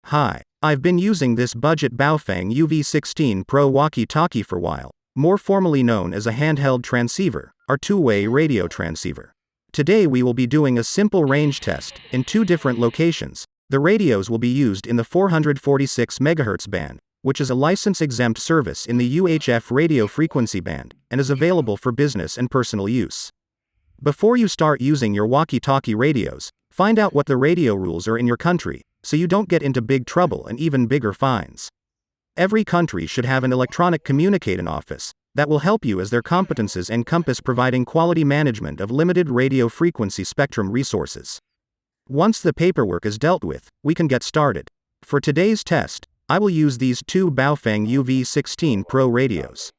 Hi, I've been using this budget Baofeng UV-16 Pro Walkie Talkie for a while, more formally known as a handheld transceiver, or two-way radio transceiver. Today we will be doing a simple range test, in two different locations. The radios will be used in the 446 MHz band, which is a license-exempt service in the UHF radio frequency band, and is available for business and personal use. Before you start using your walkie-talkie radios, find out what the radio rules are in your country, so you don't get into big trouble and even bigger fines. Every country should have an electronic communicating office that will help you, as their competences encompass providing quality management of limited radio frequency spectrum resources. Once the paperwork is dealt with, we can get started. For today's test, I will use these two Baofeng UV-16 Pro radios.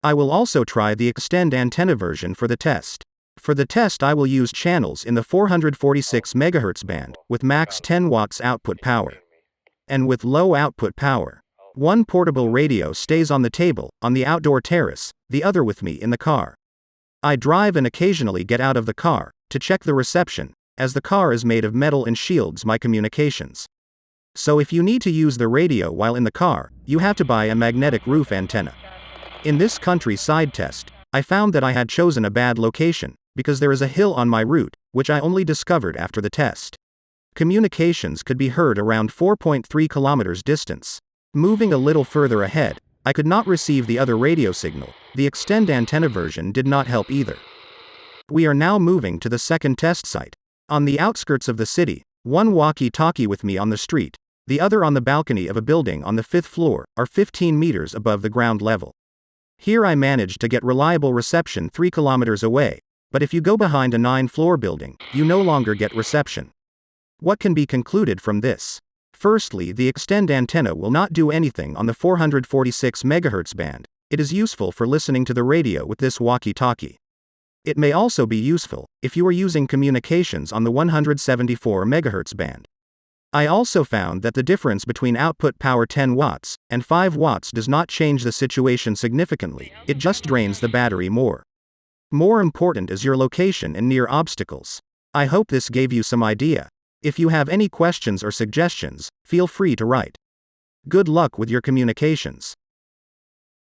I will also try the extend antenna version for the test. For the test I will use channels in the 446 MHz band, with max 10 watts output power. And with low output power. One portable radio stays on the table, on the outdoor terrace, the other with me in the car. I drive and occasionally get out of the car, to check the reception, as the car is made of metal and shields my communications. So if you need to use the radio while in the car, you have to buy a magnetic roof antenna. In this countryside test, I found that I had chosen a bad location, because there is a hill on my route, which I only discovered after the test. Communications could be heard around 4.3 kilometers distance. Moving a little further ahead, I could not receive the other radio signal. The extend antenna version did not help either. We are now moving to the second test site. On the outskirts of the city, one walkie-talkie with me on the street, the other on the balcony of a building on the 5th floor, are 15 meters above the ground level. Here I managed to get reliable reception 3 kilometers away, but if you go behind a 9-floor building, you no longer get reception. What can be concluded from this? Firstly, the extend antenna will not do anything on the 446 MHz band. It is useful for listening to the radio with this walkie-talkie. It may also be useful if you are using communications on the 174 MHz band. I also found that the difference between output power 10 watts and 5 watts does not change the situation significantly, it just drains the battery more. More important is your location and near obstacles. I hope this gave you some idea. If you have any questions or suggestions, feel free to write. Good luck with your communications.